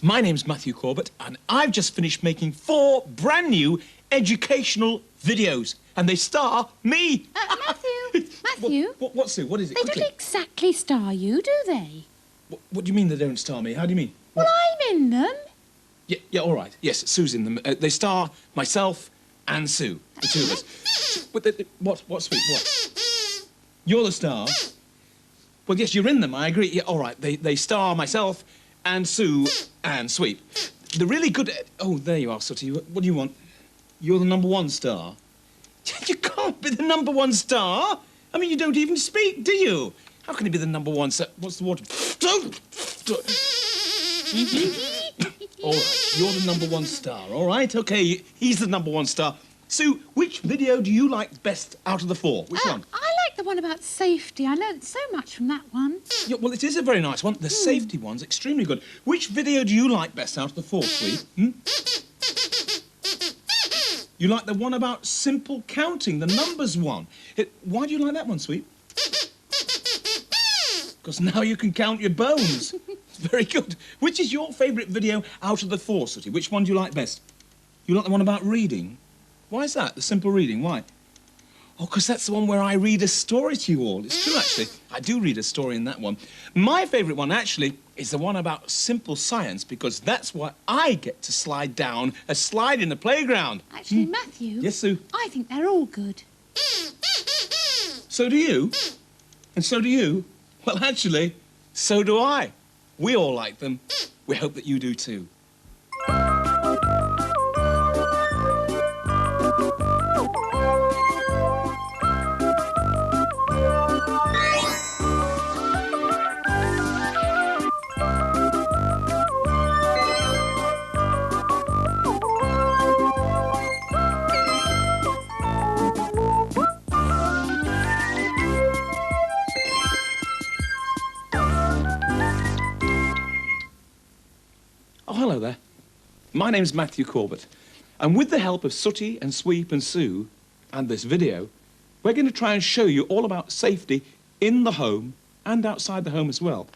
My name's Matthew Corbett, and I've just finished making 4 brand new educational videos, and they star me. Matthew. What, Sue? What is it? They Quickly. don't exactly star you, do they? What do you mean they don't star me? How do you mean? Well, I'm in them. Yeah, all right. Yes, Sue's in them. They star myself and Sue, the two of us. What, Sweet? What? You're the star. Well, yes, you're in them. I agree. Yeah, all right. They star myself and Sue and Sweep. The really good... Oh, there you are, Sooty. What do you want? You're the #1 star. You can't be the #1 star. I mean, you don't even speak, do you? How can you be the #1 star? What's the water? Don't... All right, you're the #1 star, all right? OK, he's the #1 star. Sue, which video do you like best out of the 4? Which one? I like the one about safety. I learned so much from that one. Yeah, well, it is a very nice one. The safety one's extremely good. Which video do you like best out of the 4, Sweet? You like the one about simple counting, the numbers one. Why do you like that one, Sweet? Because now you can count your bones. It's very good. Which is your favourite video out of the 4, Sooty? Which one do you like best? You like the one about reading? Why is that? The simple reading, why? Oh, because that's the one where I read a story to you all. It's true, actually. I do read a story in that one. My favourite one, actually, is the one about simple science, because that's why I get to slide down a slide in the playground. Actually, Matthew... Yes, Sue? I think they're all good. So do you? And so do you? Well, actually, so do I. We all like them. We hope that you do too. Oh, hello there. My name's Matthew Corbett, and with the help of Sooty and Sweep and Sue and this video, we're going to try and show you all about safety in the home and outside the home as well.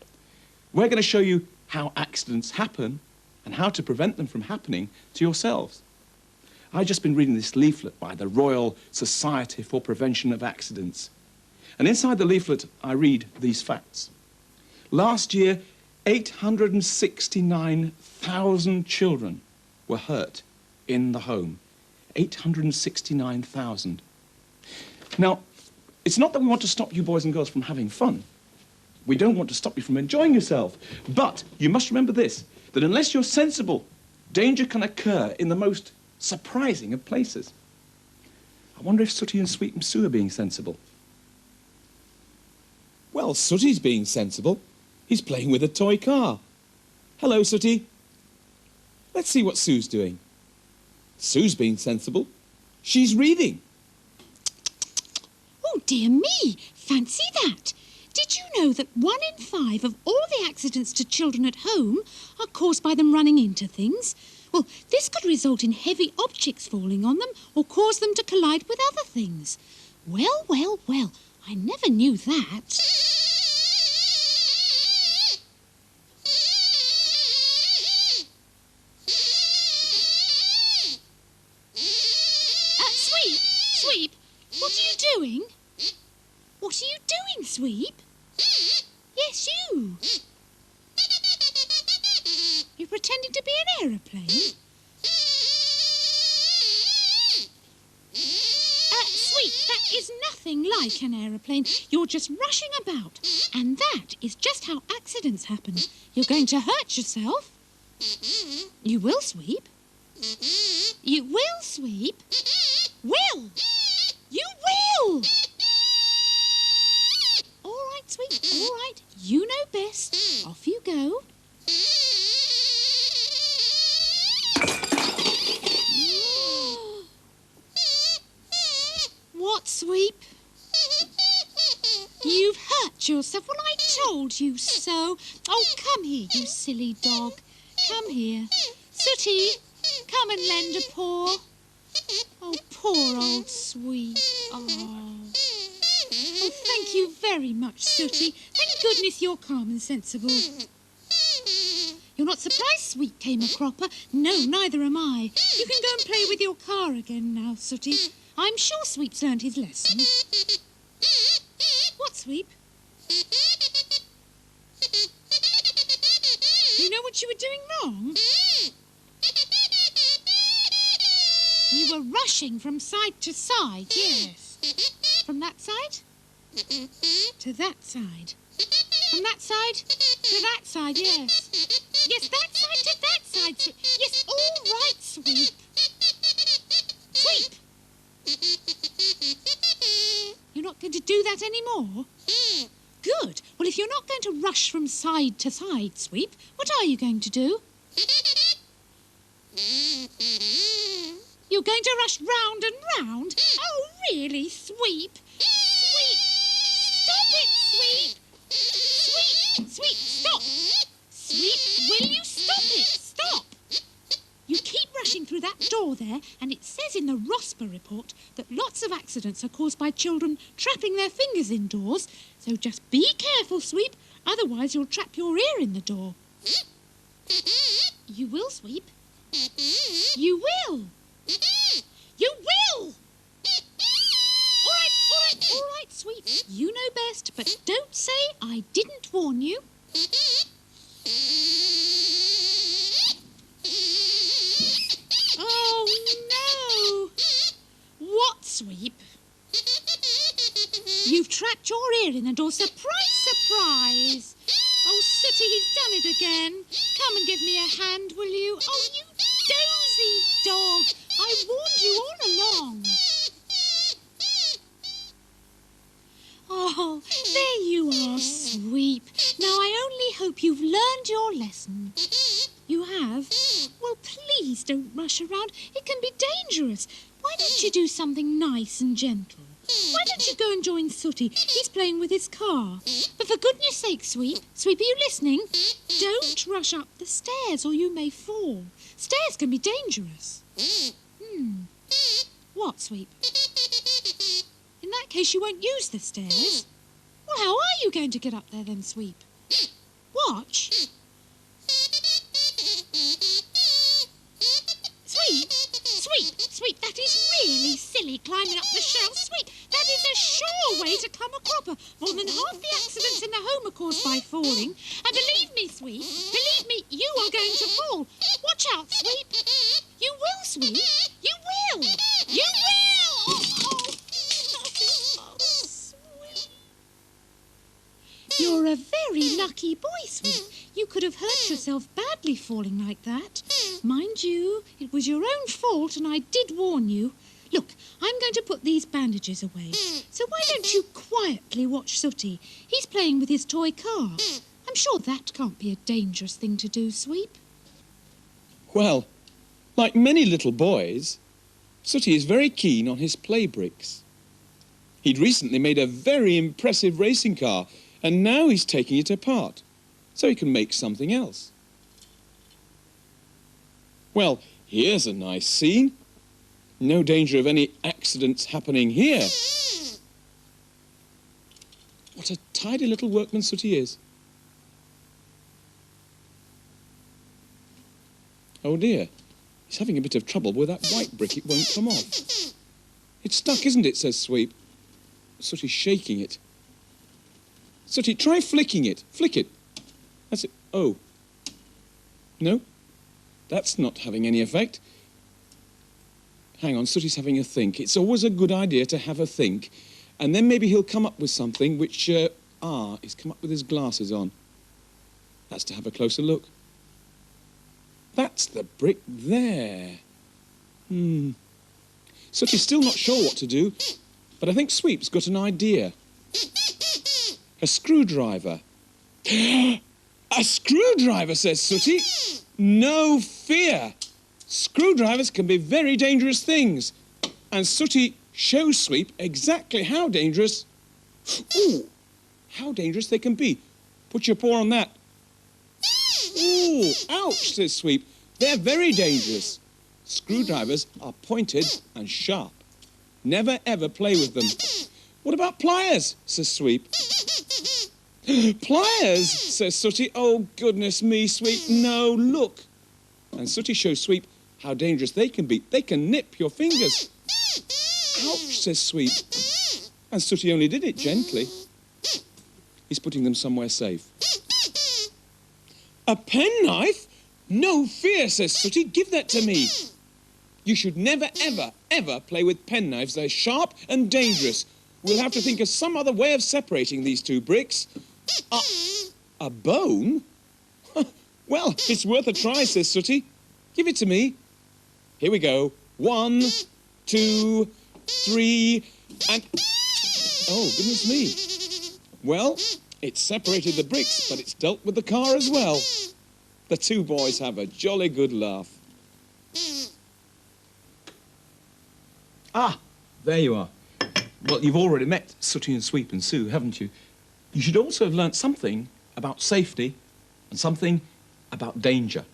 We're going to show you how accidents happen and how to prevent them from happening to yourselves. I've just been reading this leaflet by the Royal Society for Prevention of Accidents, and inside the leaflet I read these facts. Last year, 869,000 children were hurt in the home. 869,000. Now, it's not that we want to stop you boys and girls from having fun. We don't want to stop you from enjoying yourself. But you must remember this, that unless you're sensible, danger can occur in the most surprising of places. I wonder if Sooty and Sweep and Sue are being sensible. Well, Sooty's being sensible. He's playing with a toy car. Hello, Sooty. Let's see what Sue's doing. Sue's being sensible. She's reading. Oh, dear me. Fancy that. Did you know that 1 in 5 of all the accidents to children at home are caused by them running into things? Well, this could result in heavy objects falling on them or cause them to collide with other things. Well, well, well, I never knew that. Sweep, what are you doing? What are you doing, Sweep? Yes, you. You're pretending to be an aeroplane? Sweep, that is nothing like an aeroplane. You're just rushing about. And that is just how accidents happen. You're going to hurt yourself. You will, Sweep. You will, Sweep. Will! You will! All right, Sweep, all right. You know best. Off you go. What, Sweep? You've hurt yourself. Well, I told you so. Oh, come here, you silly dog. Come here. Sooty, come and lend a paw. Oh, poor old Sweep. Oh, thank you very much, Sooty. Thank goodness you're calm and sensible. You're not surprised Sweep came a cropper? No, neither am I. You can go and play with your car again now, Sooty. I'm sure Sweep's learned his lesson. What, Sweep? You know what you were doing wrong? You were rushing from side to side, yes. From that side to that side. From that side to that side, yes. Yes, that side to that side. Yes, all right, Sweep. Sweep! You're not going to do that anymore? Good. Well, if you're not going to rush from side to side, Sweep, what are you going to do? You're going to rush round and round? Oh, really, Sweep? Sweep! Stop it, Sweep! Sweep! Sweep, stop! Sweep, will you stop it? Stop! You keep rushing through that door there, and it says in the ROSPA report that lots of accidents are caused by children trapping their fingers indoors. So just be careful, Sweep, otherwise you'll trap your ear in the door. You will, Sweep. You will. You will! All right, Sweep. You know best, but don't say I didn't warn you. Oh, no! What, Sweep? You've trapped your ear in the door. Surprise, surprise! Oh, Sooty, he's done it again. Come and give me a hand, will you? Oh, you dozy dog! I warned you all along. Oh, there you are, Sweep. Now, I only hope you've learned your lesson. You have? Well, please don't rush around. It can be dangerous. Why don't you do something nice and gentle? Why don't you go and join Sooty? He's playing with his car. But for goodness sake, Sweep, are you listening? Don't rush up the stairs or you may fall. Stairs can be dangerous. What, Sweep? In that case, you won't use the stairs. Well, how are you going to get up there then, Sweep? Watch. Sweep, that is really silly, climbing up the shelf. Sweep, that is a sure way to come a cropper. More than half the accidents in the home are caused by falling. And believe me, Sweep, you are going to fall. Watch out, Sweep. You will, Sweep. You will. You will. Sweep. You're a very lucky boy, Sweep. You could have hurt yourself badly falling like that. Mind you, it was your own fault and I did warn you. Look, I'm going to put these bandages away. So why don't you quietly watch Sooty? He's playing with his toy car. I'm sure that can't be a dangerous thing to do, Sweep. Well, like many little boys, Sooty is very keen on his play bricks. He'd recently made a very impressive racing car, and now he's taking it apart, so he can make something else. Well, here's a nice scene. No danger of any accidents happening here. What a tidy little workman Sooty is. Oh dear, he's having a bit of trouble with that white brick. It won't come off. It's stuck, isn't it, says Sweep. Sooty's shaking it. Sooty, try flicking it. Flick it. That's it. Oh. No? That's not having any effect. Hang on, Sooty's having a think. It's always a good idea to have a think, and then maybe he'll come up with something which, he's come up with his glasses on. That's to have a closer look. That's the brick there. Sooty's still not sure what to do, but I think Sweep's got an idea. A screwdriver. A screwdriver, says Sooty. No fear. Screwdrivers can be very dangerous things. And Sooty shows Sweep exactly how dangerous... Ooh, how dangerous they can be. Put your paw on that. Ooh, ouch, says Sweep. They're very dangerous. Screwdrivers are pointed and sharp. Never, ever play with them. What about pliers, says Sweep. Pliers, says Sooty. Oh, goodness me, Sweep. No, look. And Sooty shows Sweep how dangerous they can be. They can nip your fingers. Ouch, says Sweep. And Sooty only did it gently. He's putting them somewhere safe. A penknife? No fear, says Sooty. Give that to me. You should never, ever, ever play with penknives. They're sharp and dangerous. We'll have to think of some other way of separating these two bricks. A bone? Well, it's worth a try, says Sooty. Give it to me. Here we go. 1, 2, 3, and... Oh, goodness me. Well, it's separated the bricks, but it's dealt with the car as well. The two boys have a jolly good laugh. Ah, there you are. Well, you've already met Sooty and Sweep and Sue, haven't you? You should also have learnt something about safety and something about danger.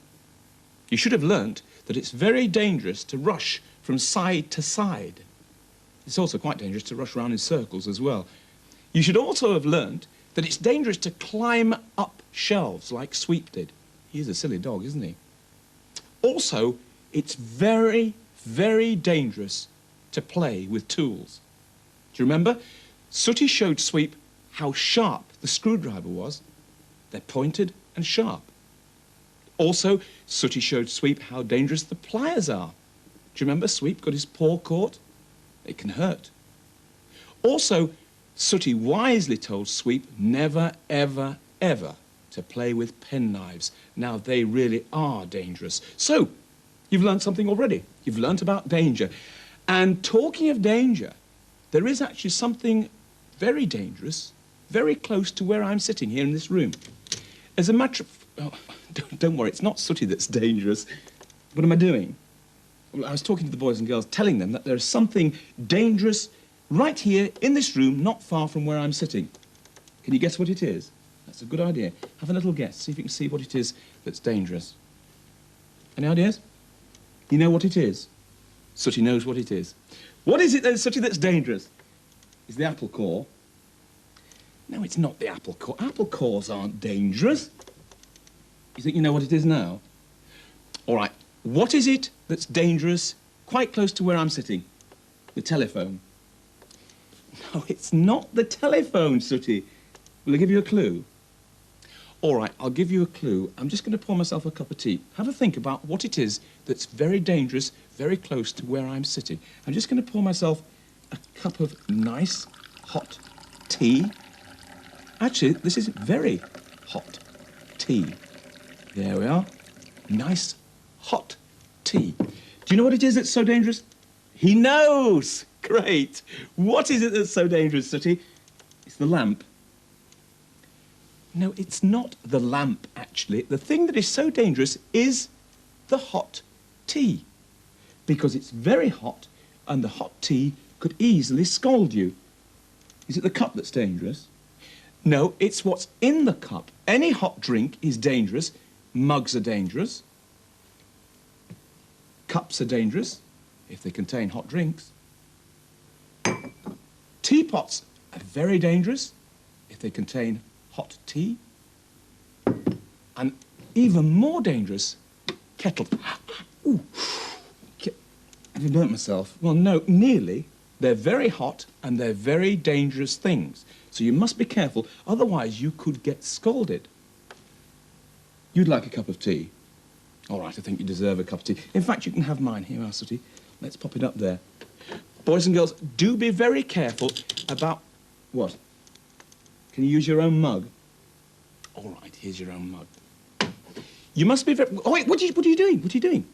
You should have learnt that it's very dangerous to rush from side to side. It's also quite dangerous to rush around in circles as well. You should also have learnt that it's dangerous to climb up shelves like Sweep did. He's a silly dog, isn't he? Also, it's very, very dangerous to play with tools. Do you remember? Sooty showed Sweep how sharp the screwdriver was. They're pointed and sharp. Also, Sooty showed Sweep how dangerous the pliers are. Do you remember Sweep got his paw caught? It can hurt. Also, Sooty wisely told Sweep never, ever, ever to play with penknives. Now, they really are dangerous. So, you've learnt something already. You've learnt about danger. And talking of danger, there is actually something very dangerous, very close to where I'm sitting here in this room. As a matter of... Oh, don't worry, it's not Sooty that's dangerous. What am I doing? Well, I was talking to the boys and girls, telling them that there's something dangerous right here in this room, not far from where I'm sitting. Can you guess what it is? That's a good idea. Have a little guess. See if you can see what it is that's dangerous. Any ideas? You know what it is? Sooty knows what it is. What is it then, Sooty, that's dangerous? Is the apple core? No, it's not the apple core. Apple cores aren't dangerous. You think you know what it is now? All right. What is it that's dangerous quite close to where I'm sitting? The telephone. No, it's not the telephone, Sooty. Will I give you a clue? All right, I'll give you a clue. I'm just going to pour myself a cup of tea. Have a think about what it is that's very dangerous, very close to where I'm sitting. I'm just going to pour myself a cup of nice, hot tea. Actually, this is very hot tea. There we are. Nice, hot tea. Do you know what it is that's so dangerous? He knows! Great. What is it that's so dangerous, Sooty? It's the lamp. No, it's not the lamp, actually. The thing that is so dangerous is the hot tea. Because it's very hot, and the hot tea could easily scald you. Is it the cup that's dangerous? No, it's what's in the cup. Any hot drink is dangerous. Mugs are dangerous. Cups are dangerous if they contain hot drinks. Teapots are very dangerous if they contain hot tea. And even more dangerous, kettles. Ooh. Have you burnt myself? Well, no, nearly. They're very hot and they're very dangerous things. So you must be careful, otherwise you could get scalded. You'd like a cup of tea? All right, I think you deserve a cup of tea. In fact, you can have mine. Here, Sooty. Let's pop it up there. Boys and girls, do be very careful about... What? Can you use your own mug? All right, here's your own mug. You must be very... Oh, wait, what are you doing? What are you doing?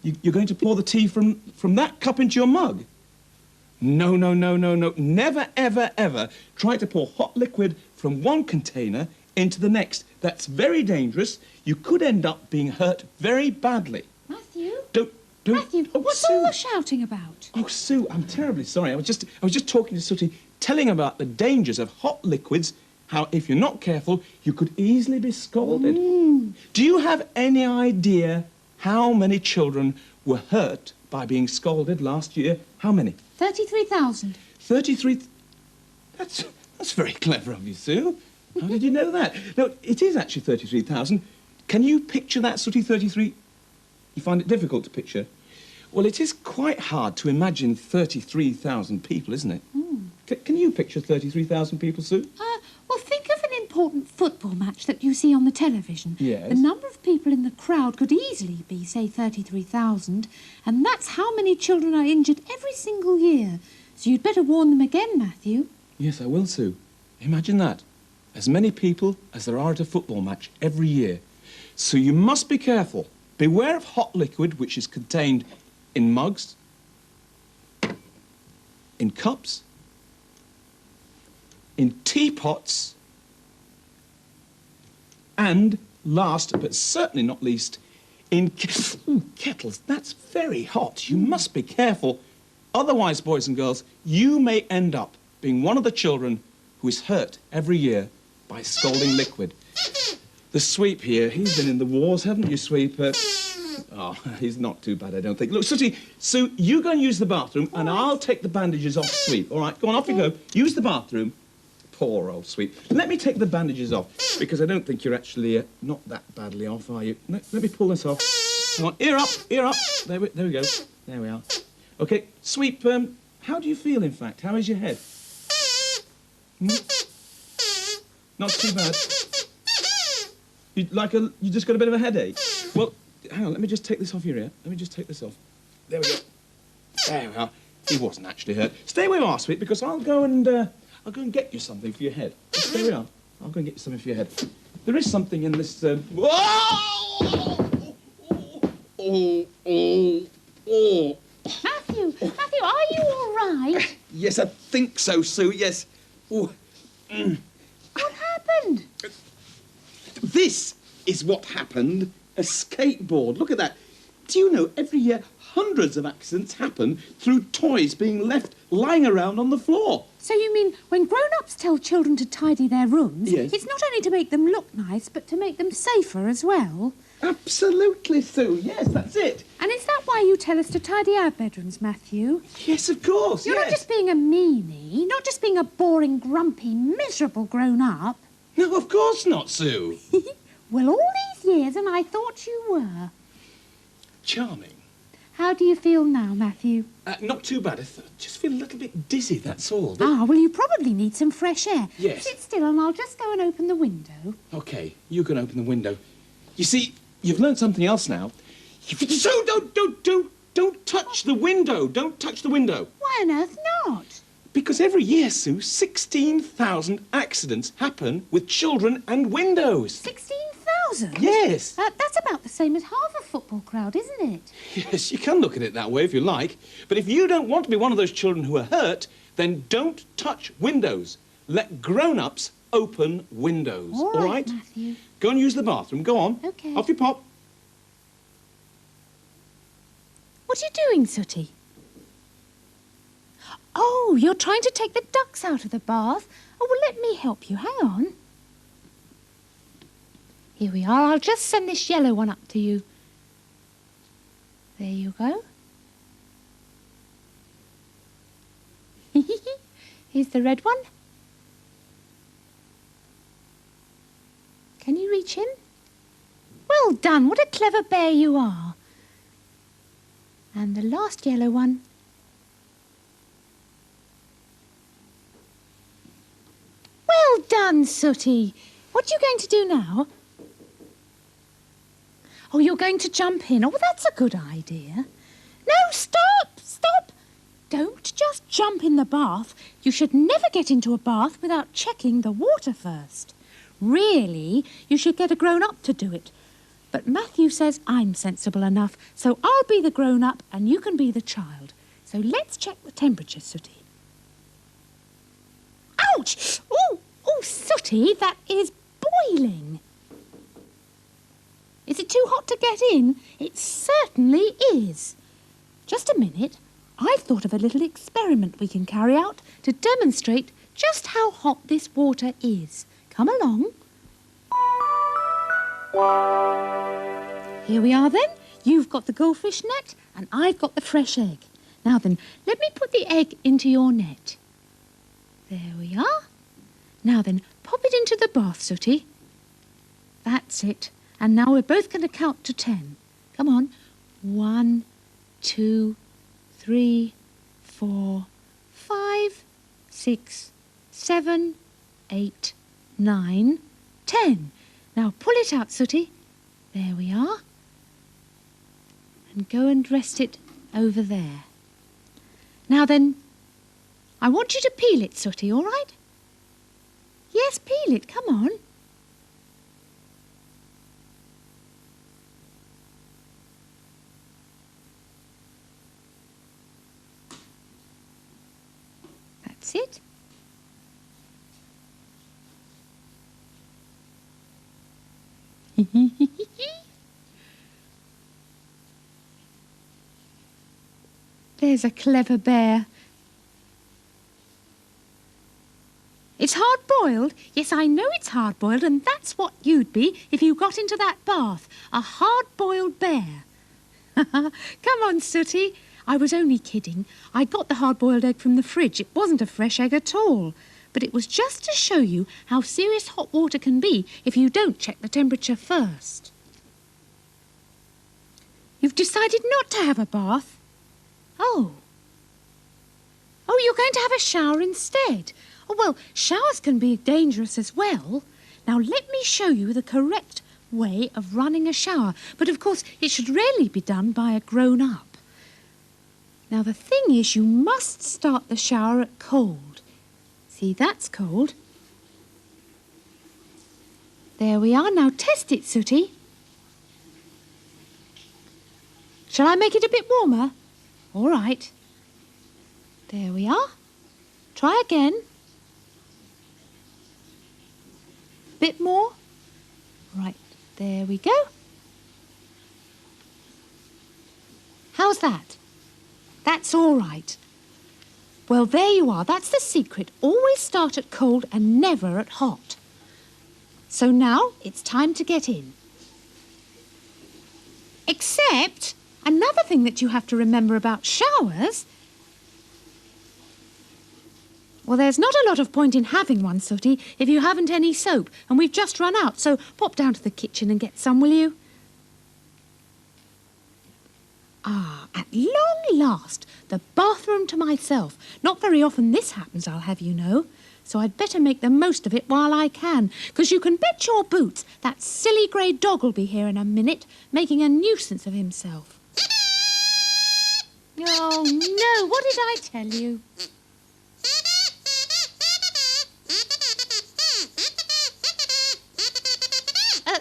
You're going to pour the tea from that cup into your mug? No, no, no, no, no. Never, ever, ever try to pour hot liquid from one container into the next. That's very dangerous. You could end up being hurt very badly. Matthew? Don't... Matthew, oh, what's Sue. all the shouting about? Oh, Sue, I'm terribly sorry. I was just talking to Sooty, telling him about the dangers of hot liquids, how if you're not careful, you could easily be scalded. Do you have any idea how many children were hurt by being scalded last year? How many? 33,000. 33... That's very clever of you, Sue. How did you know that? No, it is actually 33,000. Can you picture that, Sooty, 33? You find it difficult to picture? Well, it is quite hard to imagine 33,000 people, isn't it? Can you picture 33,000 people, Sue? Well, think of an important football match that you see on the television. Yes. The number of people in the crowd could easily be, say, 33,000, and that's how many children are injured every single year. So you'd better warn them again, Matthew. Yes, I will, Sue. Imagine that. As many people as there are at a football match every year. So you must be careful. Beware of hot liquid, which is contained in mugs, in cups, in teapots, and last but certainly not least, in kettles. That's very hot. You must be careful. Otherwise, boys and girls, you may end up being one of the children who is hurt every year by scalding liquid. The Sweep here, he's been in the wars, haven't you, Sweep? Oh, he's not too bad, I don't think. Look, Sooty, Sue, you go and use the bathroom, and I'll take the bandages off Sweep. All right, go on, off you go. Use the bathroom. Poor old Sweep. Let me take the bandages off, because I don't think you're actually not that badly off, are you? Let me pull this off. Come on, ear up, ear up. There we go. There we are. OK, Sweep, how do you feel, in fact? How is your head? Not too bad. You just got a bit of a headache? Well, hang on, let me just take this off your ear. Let me just take this off. There we go. There we are. He wasn't actually hurt. Stay where you are, Sweet, because I'll go and get you something for your head. Just stay where you are. I'll go and get you something for your head. There is something in this... Matthew, are you all right? Yes, I think so, Sue, yes. What happened? This is what happened. A skateboard. Look at that. Do you know, every year, hundreds of accidents happen through toys being left lying around on the floor. So you mean when grown-ups tell children to tidy their rooms, yes, it's not only to make them look nice, but to make them safer as well? Absolutely, Sue. Yes, that's it. And is that why you tell us to tidy our bedrooms, Matthew? Yes, of course, You're not just being a meanie, not just being a boring, grumpy, miserable grown-up. No, of course not, Sue. Well, all these years, and I thought you were. Charming. How do you feel now, Matthew? Not too bad. I just feel a little bit dizzy, that's all. Well, you probably need some fresh air. Yes. Sit still and I'll just go and open the window. OK, you can open the window. You see, you've learned something else now. So don't touch the window. Don't touch the window. Why on earth not? Because every year, Sue, 16,000 accidents happen with children and windows. 16,000? Yes. That's about the same as half a football crowd, isn't it? Yes, you can look at it that way if you like. But if you don't want to be one of those children who are hurt, then don't touch windows. Let grown-ups open windows. All right, Matthew. Go and use the bathroom. Go on. OK. Off you pop. What are you doing, Sooty? Oh, you're trying to take the ducks out of the bath. Oh, well, let me help you. Hang on. Here we are. I'll just send this yellow one up to you. There you go. Here's the red one. Can you reach in? Well done. What a clever bear you are. And the last yellow one. Well done, Sooty. What are you going to do now? Oh, you're going to jump in. Oh, that's a good idea. No, stop, stop. Don't just jump in the bath. You should never get into a bath without checking the water first. Really, you should get a grown-up to do it. But Matthew says I'm sensible enough, so I'll be the grown-up and you can be the child. So let's check the temperature, Sooty. Ouch! Oh, Sooty, that is boiling. Is it too hot to get in? It certainly is. Just a minute. I've thought of a little experiment we can carry out to demonstrate just how hot this water is. Come along. Here we are then. You've got the goldfish net and I've got the fresh egg. Now then, let me put the egg into your net. There we are. Now then, pop it into the bath, Sooty. That's it. And now we're both going to count to 10. Come on. 1, 2, 3, 4, 5, 6, 7, 8, 9, 10. Now pull it out, Sooty. There we are. And go and rest it over there. Now then, I want you to peel it, Sooty, all right? Yes, peel it, come on. That's it. There's a clever bear. It's hard-boiled? Yes, I know it's hard-boiled, and that's what you'd be if you got into that bath. A hard-boiled bear. Come on, Sooty. I was only kidding. I got the hard-boiled egg from the fridge. It wasn't a fresh egg at all. But it was just to show you how serious hot water can be if you don't check the temperature first. You've decided not to have a bath? Oh. Oh, you're going to have a shower instead? Oh, well, showers can be dangerous as well. Now, let me show you the correct way of running a shower. But, of course, it should rarely be done by a grown-up. Now, the thing is, you must start the shower at cold. See, that's cold. There we are. Now, test it, Sooty. Shall I make it a bit warmer? All right. There we are. Try again. Bit more. Right, there we go. How's that? That's all right. Well, there you are. That's the secret. Always start at cold and never at hot. So now it's time to get in. Except another thing that you have to remember about showers. Well, there's not a lot of point in having one, Sooty, if you haven't any soap, and we've just run out, so pop down to the kitchen and get some, will you? Ah, at long last, the bathroom to myself. Not very often this happens, I'll have you know. So I'd better make the most of it while I can, because you can bet your boots that silly grey dog will be here in a minute, making a nuisance of himself. Oh, no, what did I tell you?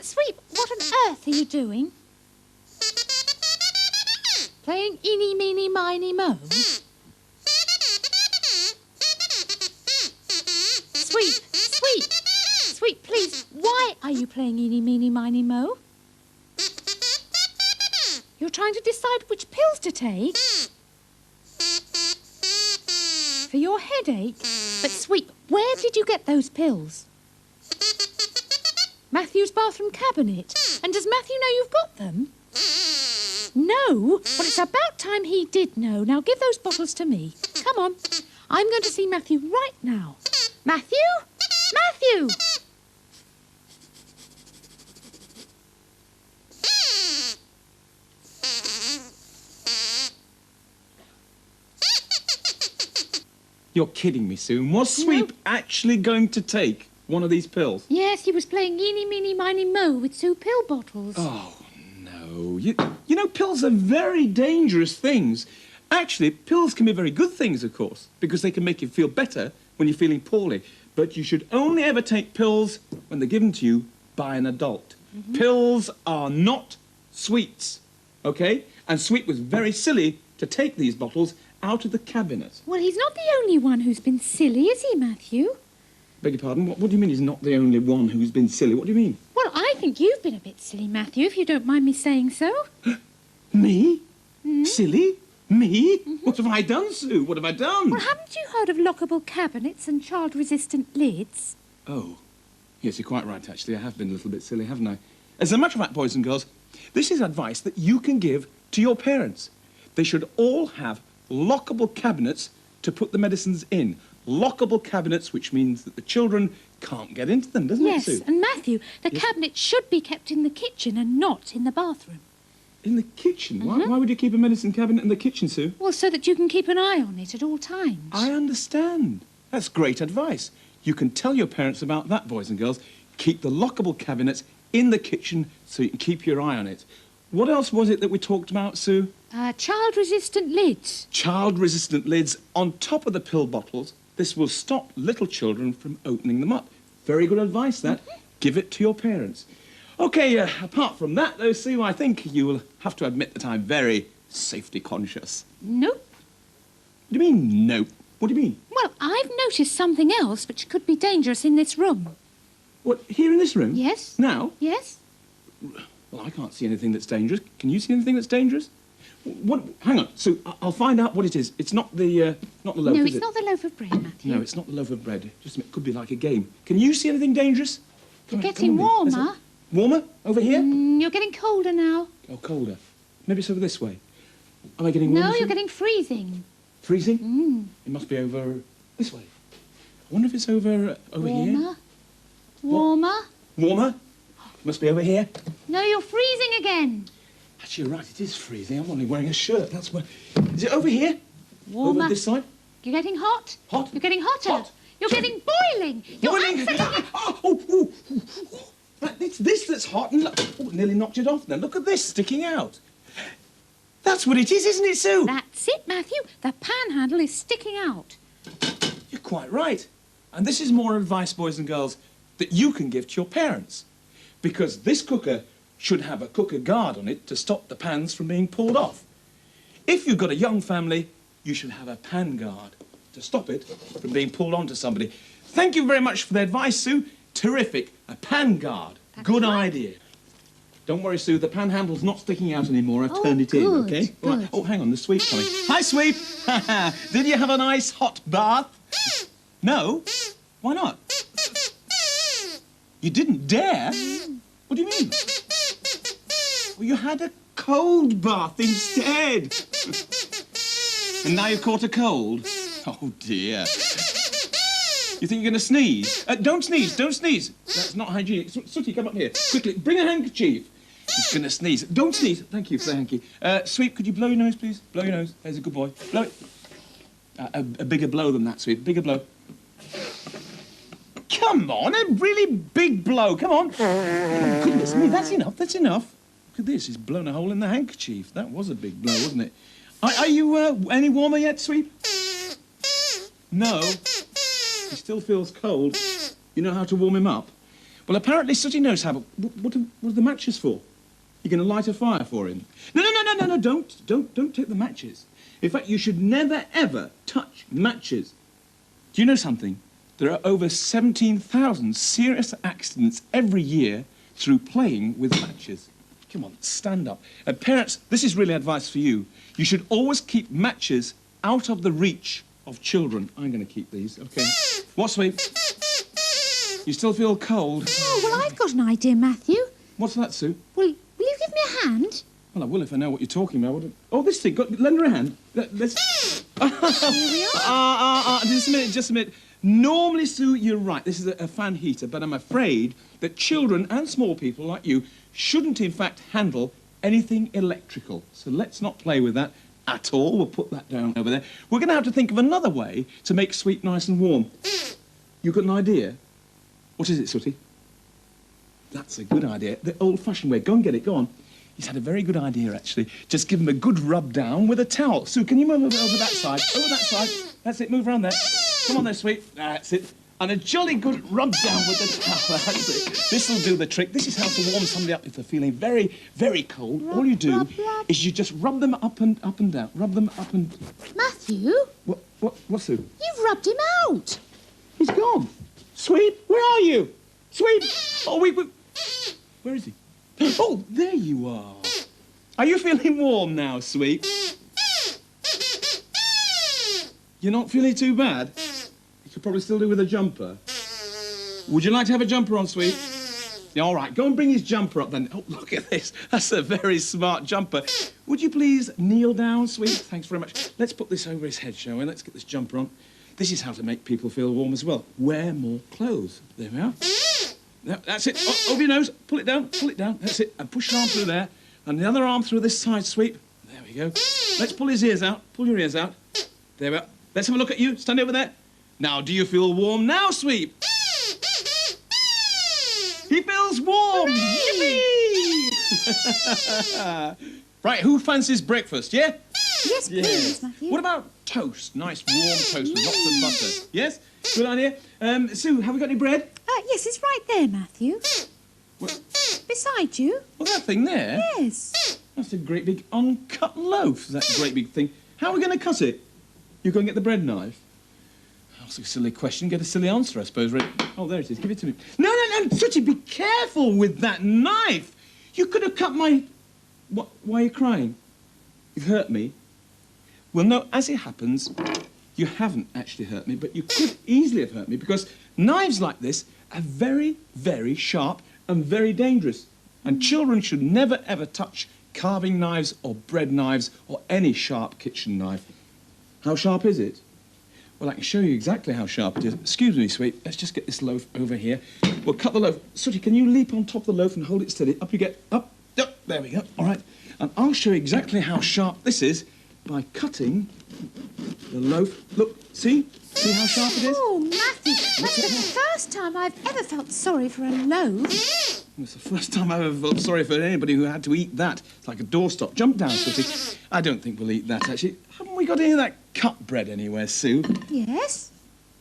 Sweep, what on earth are you doing? Playing eeny, meeny, miny, moe? Sweep, Sweep, Sweep, please, why are you playing eeny, meeny, miny, moe? You're trying to decide which pills to take? For your headache? But Sweep, where did you get those pills? Matthew's bathroom cabinet. And does Matthew know you've got them? No? Well, it's about time he did know. Now give those bottles to me. Come on. I'm going to see Matthew right now. Matthew? Matthew! You're kidding me, Sue. Was Sweep actually going to take one of these pills? Yes, he was playing eeny, meeny, miny, moe with 2 pill bottles. Oh, no. You know, pills are very dangerous things. Actually, pills can be very good things, of course, because they can make you feel better when you're feeling poorly. But you should only ever take pills when they're given to you by an adult. Mm-hmm. Pills are not sweets, OK? And Sweep was very silly to take these bottles out of the cabinet. Well, he's not the only one who's been silly, is he, Matthew? Beg your pardon? What do you mean he's not the only one who's been silly? What do you mean? Well, I think you've been a bit silly, Matthew, if you don't mind me saying so. Me? Mm-hmm. Silly? Me? Mm-hmm. What have I done, Sue? What have I done? Well, haven't you heard of lockable cabinets and child-resistant lids? Oh. Yes, you're quite right, actually. I have been a little bit silly, haven't I? As a matter of fact, boys and girls, this is advice that you can give to your parents. They should all have lockable cabinets to to put the medicines in. Lockable cabinets, which means that the children can't get into them, doesn't it, Sue? Yes, and Matthew, the Yes? cabinet should be kept in the kitchen and not in the bathroom. In the kitchen? Why would you keep a medicine cabinet in the kitchen, Sue? Well, so that you can keep an eye on it at all times. I understand. That's great advice. You can tell your parents about that, boys and girls. Keep the lockable cabinets in the kitchen so you can keep your eye on it. What else was it that we talked about, Sue? Child-resistant lids. Child-resistant lids on top of the pill bottles. This will stop little children from opening them up. Very good advice, that. Give it to your parents. OK, apart from that, though, Sue, I think you will have to admit that I'm very safety conscious. Nope. What do you mean, no? What do you mean? Well, I've noticed something else which could be dangerous in this room. What, here in this room? Yes. Now? Yes? Well, I can't see anything that's dangerous. Can you see anything that's dangerous? What? Hang on, Sue, I'll find out what it is. It's not the loaf, No, is it's it? not the loaf of bread, Matthew. No, it's not the loaf of bread. Just a minute, it could be like a game. Can you see anything dangerous? You're Come on, getting come on, then. warmer. Warmer? Over here? You're getting colder now. Oh, colder. Maybe it's over this way. Am I getting warmer? No, Sue? you're getting freezing. Freezing? It must be over this way. I wonder if it's over here. Warmer. Warmer. Warmer? It must be over here. No, you're freezing again. Actually, you're right, it is freezing. I'm only wearing a shirt. That's where... Is it over here? Warmer. Over this side? You're getting hot. Hot? You're getting hotter. Hot. You're getting boiling. You're Boiling. absolutely... It's this that's hot and look, nearly knocked it off then. Look at this sticking out. That's what it is, isn't it, Sue? That's it, Matthew. The pan handle is sticking out. You're quite right. And this is more advice, boys and girls, that you can give to your parents. Because this cooker should have a cooker guard on it to stop the pans from being pulled off. If you've got a young family, you should have a pan guard to stop it from being pulled onto somebody. Thank you very much for the advice, Sue. Terrific. A pan guard. Good idea. Don't worry, Sue. The pan handle's not sticking out anymore. I've turned it in, good, OK? good. Right. Oh, hang on. The Sweep's coming. Hi, Sweep. Did you have a nice hot bath? No? Why not? You didn't dare? What do you mean? Well, you had a cold bath instead. And now you've caught a cold? Oh, dear. You think you're going to sneeze? Don't sneeze, don't sneeze. That's not hygienic. Sooty, come up here. Quickly, bring a handkerchief. He's going to sneeze. Don't sneeze. Thank you for the hanky. Sweep, could you blow your nose, please? Blow your nose. There's a good boy. Blow it. A bigger blow than that, Sweep. Bigger blow. Come on, a really big blow. Come on. Oh, goodness me, that's enough. That's enough. Look at this. He's blown a hole in the handkerchief. That was a big blow, wasn't it? Are you any warmer yet, Sweep? No. He still feels cold. You know how to warm him up? Well, apparently Sooty knows how, but what are the matches for? You're going to light a fire for him? No, don't take the matches. In fact, you should never, ever touch matches. Do you know something? There are over 17,000 serious accidents every year through playing with matches. Come on, stand up. Parents, this is really advice for you. You should always keep matches out of the reach of children. I'm going to keep these, OK? What, Sweep? You still feel cold? Oh, well, I've got an idea, Matthew. What's that, Sue? Will you give me a hand? Well, I will if I know what you're talking about. Oh, this thing. Lend her a hand. Let's... Here we are. Just a minute. Normally, Sue, you're right. This is a fan heater, but I'm afraid that children and small people like you shouldn't, in fact, handle anything electrical. So let's not play with that at all. We'll put that down over there. We're going to have to think of another way to make Sweep nice and warm. You got an idea? What is it, Sooty? That's a good idea. The old-fashioned way. Go and get it. Go on. He's had a very good idea, actually. Just give him a good rub down with a towel. Sue, can you move over that side? Over that side. That's it. Move around there. Come on there, Sweep. That's it. And a jolly good rub down with the towel. That's it. This will do the trick. This is how to warm somebody up if they're feeling very, very cold. All you do is you just rub them up and down. Rub them up and... Matthew, What, Sue? you've rubbed him out. He's gone. Sweep, where are you? Sweep. Oh, wait. Where is he? Oh, there you are. Are you feeling warm now, Sweep? You're not feeling too bad? You could probably still do with a jumper. Would you like to have a jumper on, Sweep? Yeah, all right, go and bring his jumper up then. Oh, look at this. That's a very smart jumper. Would you please kneel down, sweet? Thanks very much. Let's put this over his head, shall we? Let's get this jumper on. This is how to make people feel warm as well. Wear more clothes. There we are. That's it. Oh, over your nose. Pull it down. Pull it down. That's it. And push an arm through there. And the other arm through this side sweep. There we go. Let's pull his ears out. Pull your ears out. There we are. Let's have a look at you. Stand over there. Now, do you feel warm now, sweep? He feels warm! Yippee! Right, who fancies breakfast, yeah? Yes, please, Matthew. What about toast? Nice warm toast with lots of butter. Yes? Good idea. Sue, have we got any bread? Yes, it's right there, Matthew. What? Beside you. Well, that thing there? Yes. That's a great big uncut loaf, that great big thing. How are we going to cut it? You go and get the bread knife? That's a silly question. Get a silly answer, I suppose. Right? Oh, there it is. Give it to me. No, Sooty, be careful with that knife. You could have cut my... What? Why are you crying? You've hurt me. Well, no, as it happens, you haven't actually hurt me, but you could easily have hurt me because knives like this are very, very sharp and very dangerous. And children should never, ever touch carving knives or bread knives or any sharp kitchen knife. How sharp is it? Well, I can show you exactly how sharp it is. Excuse me, sweet. Let's just get this loaf over here. We'll cut the loaf. Sooty, can you leap on top of the loaf and hold it steady? Up you get. Up. Up. There we go. All right. And I'll show you exactly how sharp this is by cutting the loaf. Look, see? See how sharp it is? Oh, Matthew, that's the first time I've ever felt sorry for a loaf. It's the first time I've ever felt sorry for anybody who had to eat that. It's like a doorstop. Jump down, Sooty. I don't think we'll eat that, actually. Haven't we got any of that cut bread anywhere, Sue? Yes.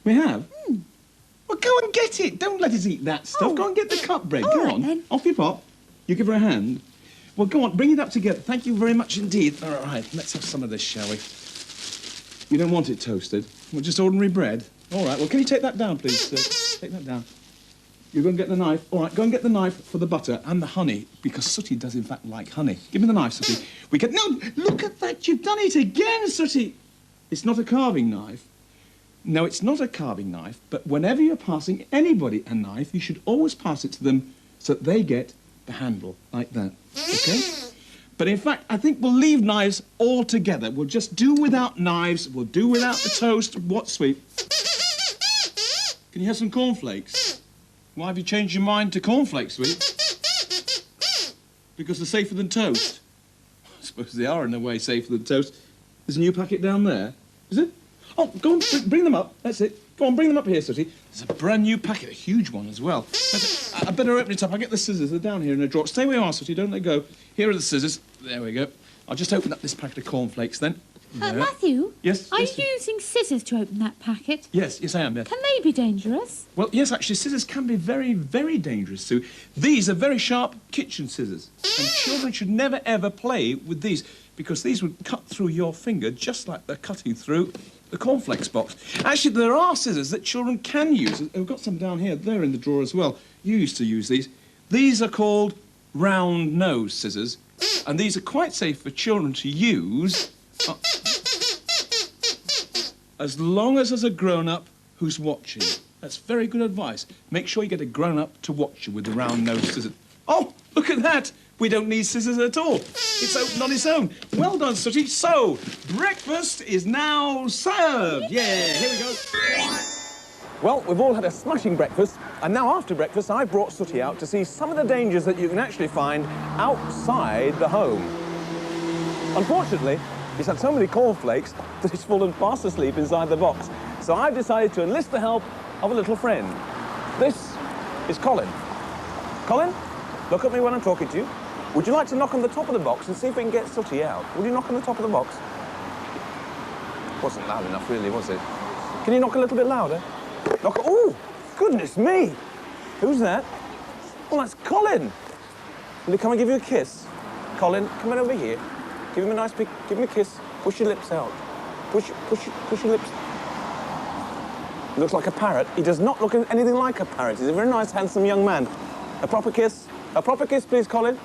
We have? Well, go and get it. Don't let us eat that stuff. Oh. Go and get the cut bread. All Go right, on. then. Off you pop. You give her a hand. Well, go on. Bring it up together. Thank you very much indeed. All right. Let's have some of this, shall we? You don't want it toasted? Well, just ordinary bread? All right. Well, can you take that down, please? Take that down. You go and get the knife. All right, go and get the knife for the butter and the honey, because Sooty does, in fact, like honey. Give me the knife, Sooty. We can... No, look at that. You've done it again, Sooty. It's not a carving knife. No, it's not a carving knife, but whenever you're passing anybody a knife, you should always pass it to them so that they get the handle, like that, OK? But in fact, I think we'll leave knives altogether. We'll just do without knives. We'll do without the toast. What, sweet? Can you have some cornflakes? Why have you changed your mind to cornflakes, sweet? Because they're safer than toast. I suppose they are, in a way, safer than toast. There's a new packet down there. Is it? Oh, go on, bring them up. That's it. Go on, bring them up here, Sooty. There's a brand new packet, a huge one as well. I better open it up. I'll get the scissors. They're down here in a drawer. Stay where you are, Sooty. Don't let go. Here are the scissors. There we go. I'll just open up this packet of cornflakes then. Matthew? Yes? Are Yes, you using scissors to open that packet? Yes, I am, yes. Can they be dangerous? Well, yes, actually, scissors can be very, very dangerous, Sue. These are very sharp kitchen scissors, and children should never, ever play with these, because these would cut through your finger just like they're cutting through the cornflakes box. Actually, there are scissors that children can use. We've got some down here. They're in the drawer as well. You used to use these. These are called round nose scissors, and these are quite safe for children to use as long as there's a grown-up who's watching. That's very good advice. Make sure you get a grown-up to watch you with the round nose scissors. Oh, look at that. We don't need scissors at all. It's open on its own. Well done, Sooty. So, breakfast is now served. Yeah, here we go. Well, we've all had a smashing breakfast, and now after breakfast, I've brought Sooty out to see some of the dangers that you can actually find outside the home. Unfortunately, he's had so many cornflakes that he's fallen fast asleep inside the box. So I've decided to enlist the help of a little friend. This is Colin. Colin, look at me when I'm talking to you. Would you like to knock on the top of the box and see if we can get Sooty out? Would you knock on the top of the box? Wasn't loud enough, really, was it? Can you knock a little bit louder? Knock. Oh, goodness me! Who's that? Well, that's Colin. Will he come and give you a kiss? Colin, come on over here. Give him a nice big, give him a kiss. Push your lips out. Push your lips. He looks like a parrot. He does not look anything like a parrot. He's a very nice, handsome young man. A proper kiss. A proper kiss, please, Colin.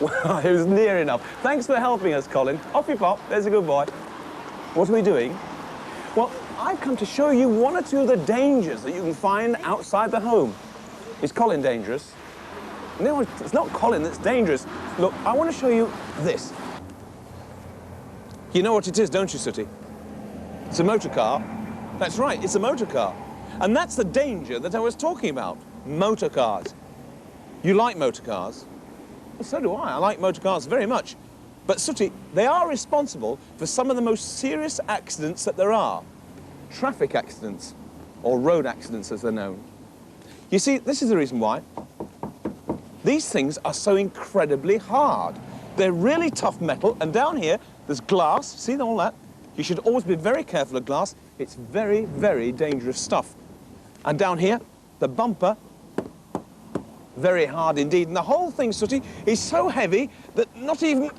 Well, it was near enough. Thanks for helping us, Colin. Off you pop. There's a good boy. What are we doing? Well, I've come to show you one or two of the dangers that you can find outside the home. Is Colin dangerous? No, it's not Colin that's dangerous. Look, I want to show you this. You know what it is, don't you, Sooty? It's a motor car. That's right, it's a motor car. And that's the danger that I was talking about. Motor cars. You like motor cars? Well, so do I. I like motor cars very much. But, Sooty, they are responsible for some of the most serious accidents that there are. Traffic accidents, or road accidents as they're known. You see, this is the reason why. These things are so incredibly hard. They're really tough metal, and down here, there's glass. See all that? You should always be very careful of glass. It's very, very dangerous stuff. And down here, the bumper, very hard indeed. And the whole thing, Sooty, is so heavy that not even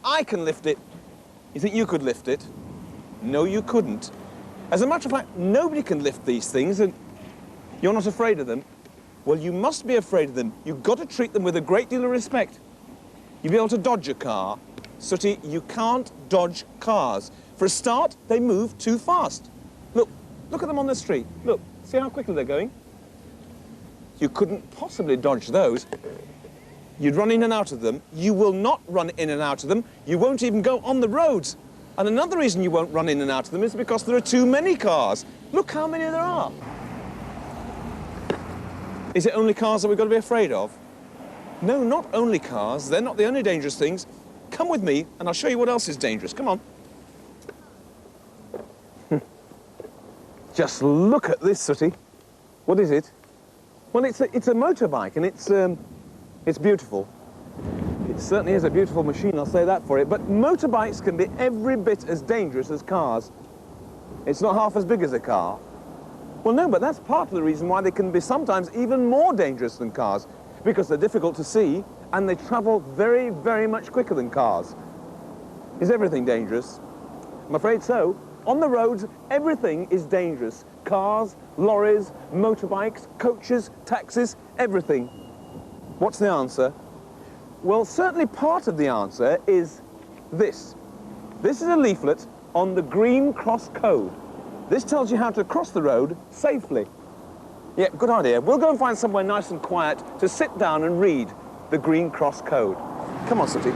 I can lift it. You think you could lift it? No, you couldn't. As a matter of fact, nobody can lift these things, and you're not afraid of them. Well, you must be afraid of them. You've got to treat them with a great deal of respect. You'll be able to dodge a car. Sooty, you can't dodge cars. For a start, they move too fast. Look at them on the street. Look, see how quickly they're going? You couldn't possibly dodge those. You'd run in and out of them. You will not run in and out of them. You won't even go on the roads. And another reason you won't run in and out of them is because there are too many cars. Look how many there are. Is it only cars that we've got to be afraid of? No, not only cars. They're not the only dangerous things. Come with me, and I'll show you what else is dangerous. Come on. Just look at this, Sooty. What is it? Well, it's a motorbike, and it's beautiful. It certainly is a beautiful machine, I'll say that for it. But motorbikes can be every bit as dangerous as cars. It's not half as big as a car. Well, no, but that's part of the reason why they can be sometimes even more dangerous than cars, because they're difficult to see, and they travel very, very much quicker than cars. Is everything dangerous? I'm afraid so. On the roads, everything is dangerous. Cars, lorries, motorbikes, coaches, taxis, everything. What's the answer? Well, certainly part of the answer is this. This is a leaflet on the Green Cross Code. This tells you how to cross the road safely. Yeah, good idea. We'll go and find somewhere nice and quiet to sit down and read the Green Cross Code. Come on, Sooty.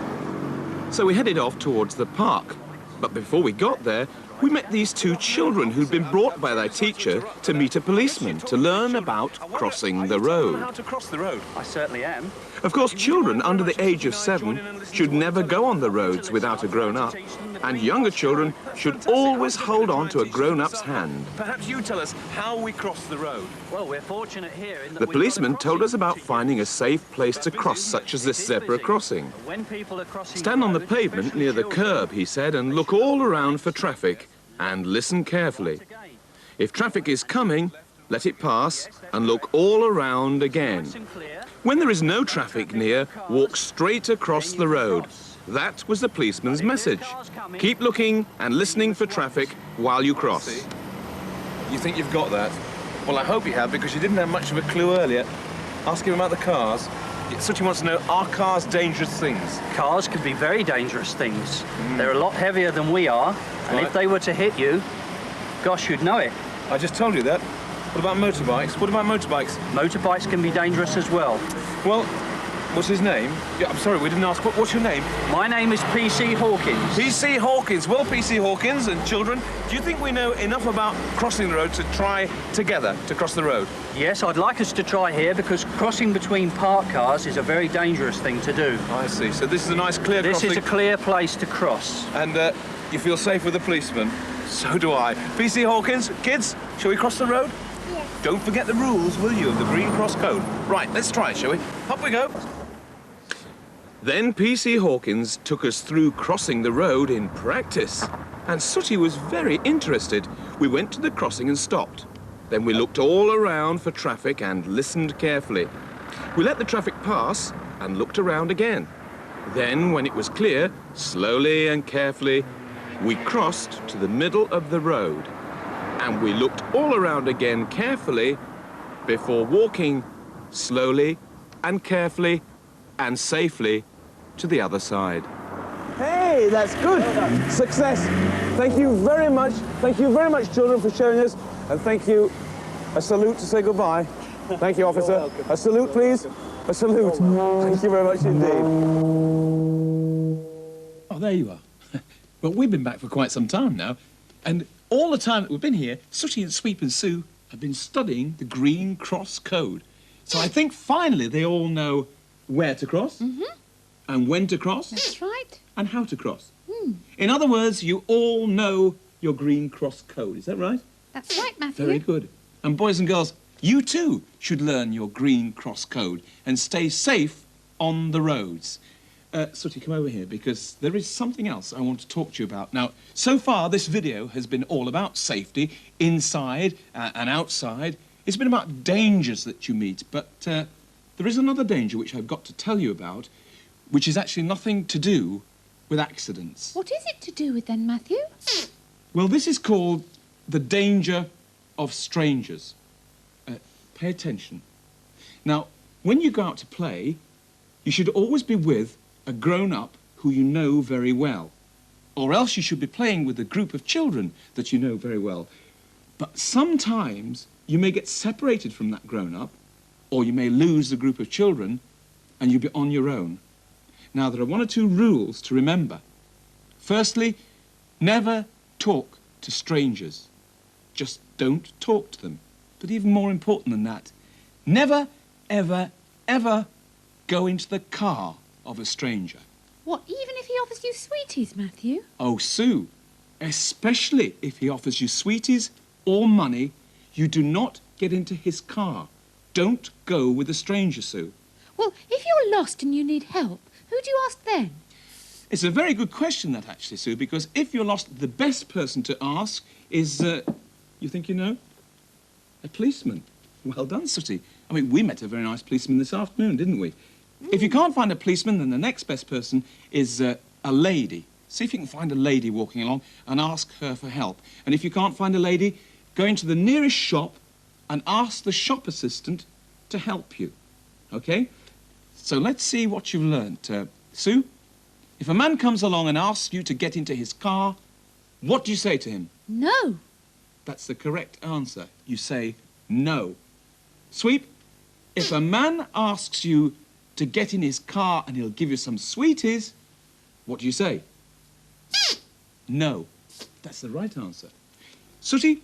So we headed off towards the park. But before we got there, we met these two children who'd been brought by their teacher to meet a policeman to learn about crossing the road. How to cross the road? I certainly am. Of course, children under the age of 7 should never go on the roads without a grown-up, and younger children should always hold on to a grown-up's hand. Perhaps you tell us how we cross the road. Well, we're fortunate here in that The we've got a policeman told us crossing about routine. finding a safe place to cross, such as this zebra crossing. When people are crossing Stand on the road, pavement especially near the children, curb, he said, and look all around for traffic and listen carefully. If traffic is coming, let it pass and look all around again. When there is no traffic near, walk straight across the road. That was the policeman's message. Keep looking and listening for traffic while you cross. You think you've got that? Well, I hope you have, because you didn't have much of a clue earlier. Ask him about the cars. Sooty wants to know, are cars dangerous things? Cars can be very dangerous things. They're a lot heavier than we are, and Right. if they were to hit you, gosh, you'd know it. I just told you that. What about motorbikes? What about motorbikes? Motorbikes can be dangerous as well. Well, what's his name? Yeah, I'm sorry, we didn't ask. What's your name? My name is P.C. Hawkins. P.C. Hawkins. Well, P.C. Hawkins and children, do you think we know enough about crossing the road to try together to cross the road? Yes, I'd like us to try here because crossing between parked cars is a very dangerous thing to do. I see. So this is a nice clear This crossing. is a clear place to cross. And you feel safe with the policeman? So do I. P.C. Hawkins, kids, shall we cross the road? Yes. Don't forget the rules, will you, of the Green Cross Code? Right, let's try it, shall we? Up we go. Then P.C. Hawkins took us through crossing the road in practice. And Sooty was very interested. We went to the crossing and stopped. Then we looked all around for traffic and listened carefully. We let the traffic pass and looked around again. Then, when it was clear, slowly and carefully, we crossed to the middle of the road. And we looked all around again carefully before walking slowly and carefully and safely to the other side. Hey, that's good. Success. Thank you very much. Thank you very much, children, for showing us. And thank you. A salute to say goodbye. Thank you, officer. A salute, please. A salute. Thank you very much indeed. Oh, there you are. Well, we've been back for quite some time now, and all the time that we've been here, Sooty and Sweep and Sue have been studying the Green Cross Code. So I think finally they all know where to cross, and when to cross, That's right. and how to cross. In other words, you all know your Green Cross Code. Is that right? That's right, Matthew. Very good. And boys and girls, you too should learn your Green Cross Code and stay safe on the roads. Sooty, come over here, because there is something else I want to talk to you about. Now, so far, this video has been all about safety, inside and outside. It's been about dangers that you meet, but there is another danger which I've got to tell you about, which is actually nothing to do with accidents. What is it to do with then, Matthew? Well, this is called the danger of strangers. Pay attention. Now, when you go out to play, you should always be with a grown-up who you know very well. Or else you should be playing with a group of children that you know very well. But sometimes you may get separated from that grown-up, or you may lose the group of children, and you'll be on your own. Now, there are one or two rules to remember. Firstly, never talk to strangers. Just don't talk to them. But even more important than that, never, ever, ever go into the car of a stranger. What, even if he offers you sweeties, Matthew? Oh, Sue, especially if he offers you sweeties or money, you do not get into his car. Don't go with a stranger, Sue. Well, if you're lost and you need help, who do you ask then? It's a very good question, that, actually, Sue, because if you're lost, the best person to ask is, you think you know? A policeman. Well done, Sooty. I mean, we met a very nice policeman this afternoon, didn't we? If you can't find a policeman, then the next best person is a lady. See if you can find a lady walking along and ask her for help. And if you can't find a lady, go into the nearest shop and ask the shop assistant to help you. OK? So let's see what you've learnt. Sue, if a man comes along and asks you to get into his car, what do you say to him? No. That's the correct answer. You say no. Sweep, if a man asks you to get in his car and he'll give you some sweeties, what do you say? No. That's the right answer. Sooty,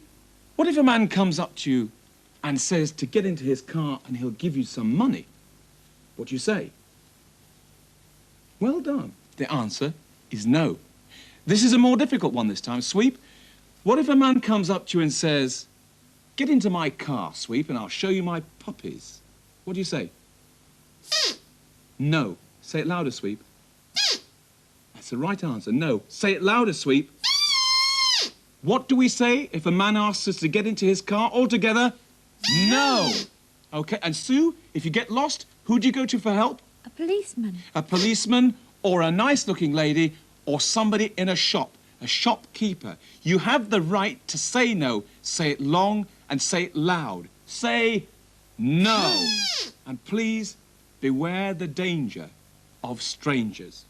what if a man comes up to you and says to get into his car and he'll give you some money? What do you say? Well done. The answer is no. This is a more difficult one this time. Sweep, what if a man comes up to you and says, get into my car, Sweep, and I'll show you my puppies? What do you say? No. Say it louder, Sweep. That's the right answer. No. Say it louder, Sweep. What do we say if a man asks us to get into his car altogether? No. OK, and Sue, if you get lost, who do you go to for help? A policeman. A policeman or a nice-looking lady or somebody in a shopkeeper. You have the right to say no. Say it long and say it loud. Say no. And please beware the danger of strangers.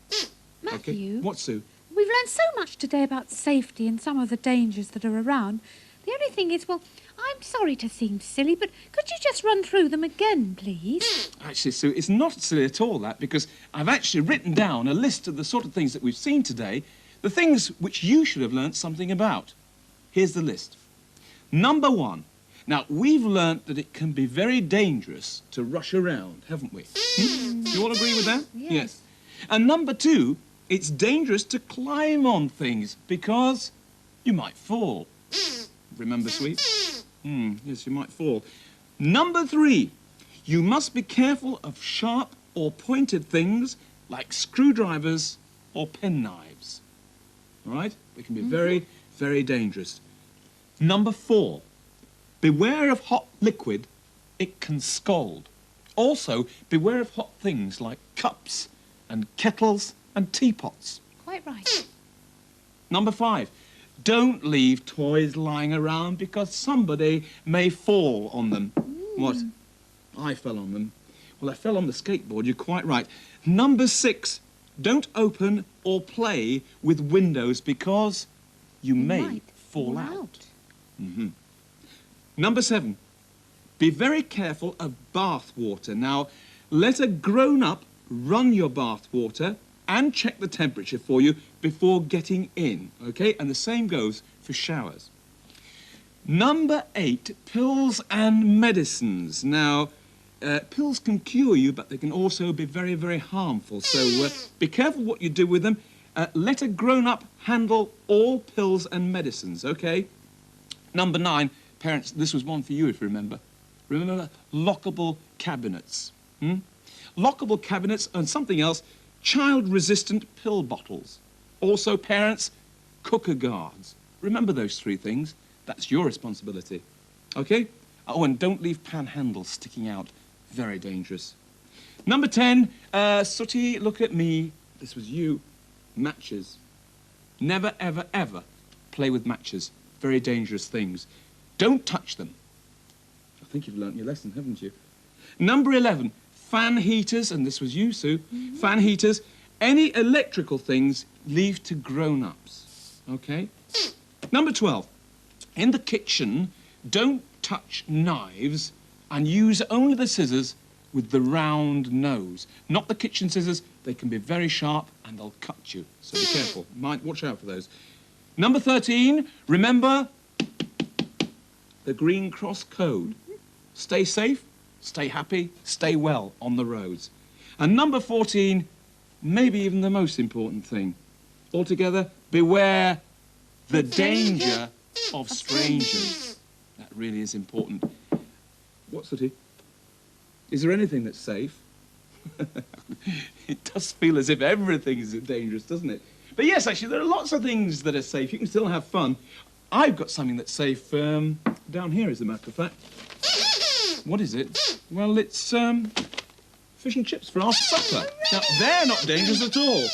Matthew, Okay? What, Sue? we've learned so much today about safety and some of the dangers that are around. The only thing is, well, I'm sorry to seem silly, but could you just run through them again, please? Actually, Sue, it's not silly at all, that, because I've actually written down a list of the sort of things that we've seen today, the things which you should have learnt something about. Here's the list. Number 1. Now, we've learnt that it can be very dangerous to rush around, haven't we? Do you all agree with that? Yes. And number 2, it's dangerous to climb on things because you might fall. Remember, Sweep? Yes, you might fall. Number 3, you must be careful of sharp or pointed things like screwdrivers or penknives. All right? They can be very, very dangerous. Number 4, beware of hot liquid. It can scald. Also, beware of hot things like cups and kettles and teapots. Quite right. Number 5, don't leave toys lying around because somebody may fall on them. What? I fell on them. Well, I fell on the skateboard, you're quite right. Number 6, don't open or play with windows because you may might fall out. Number 7, Be very careful of bath water. Now, let a grown-up run your bath water and check the temperature for you before getting in, okay? And the same goes for showers. Number 8, pills and medicines. Now, pills can cure you, but they can also be very, very harmful. So be careful what you do with them. Let a grown-up handle all pills and medicines, okay? Number 9, parents, this was one for you if you remember. Remember, lockable cabinets. Lockable cabinets and something else, child-resistant pill bottles. Also, parents, cooker guards. Remember those 3 things. That's your responsibility, okay? Oh, and don't leave pan handles sticking out. Very dangerous. Number 10, Sooty, look at me. This was you. Matches. Never, ever, ever play with matches. Very dangerous things. Don't touch them. I think you've learnt your lesson, haven't you? Number 11, fan heaters, and this was you, Sue. Fan heaters. Any electrical things, leave to grown-ups, okay? Number 12, in the kitchen, don't touch knives and use only the scissors with the round nose. Not the kitchen scissors. They can be very sharp and they'll cut you. So be careful. Watch out for those. Number 13, remember the Green Cross Code. Stay safe, stay happy, stay well on the roads. And number 14, maybe even the most important thing. Altogether, beware the danger of strangers. That really is important. What, Sooty? Is there anything that's safe? It does feel as if everything is dangerous, doesn't it? But yes, actually, there are lots of things that are safe. You can still have fun. I've got something that's safe down here, as a matter of fact. What is it? Well, it's fish and chips for our supper. Now, they're not dangerous at all.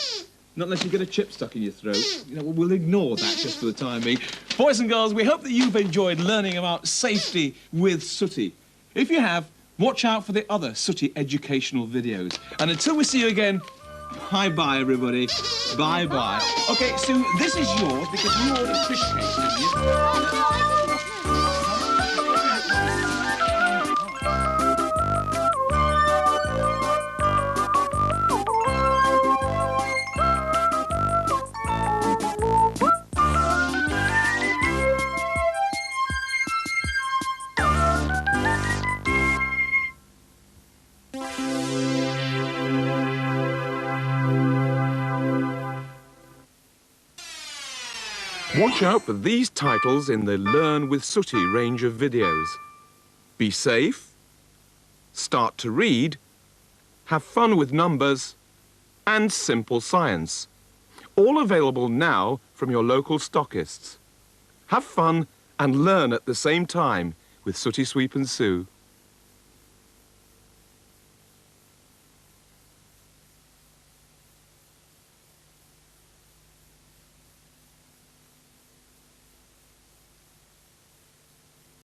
Not unless you get a chip stuck in your throat. You know, we'll ignore that just for the time being. Boys and girls, we hope that you've enjoyed learning about safety with Sooty. If you have, watch out for the other Sooty educational videos. And until we see you again, bye-bye, everybody. Bye-bye. OK, Sue, this is yours because you ordered fish cakes, didn't you? Watch out for these titles in the Learn with Sooty range of videos. Be safe, start to read, have fun with numbers, and simple science. All available now from your local stockists. Have fun and learn at the same time with Sooty, Sweep and Sue.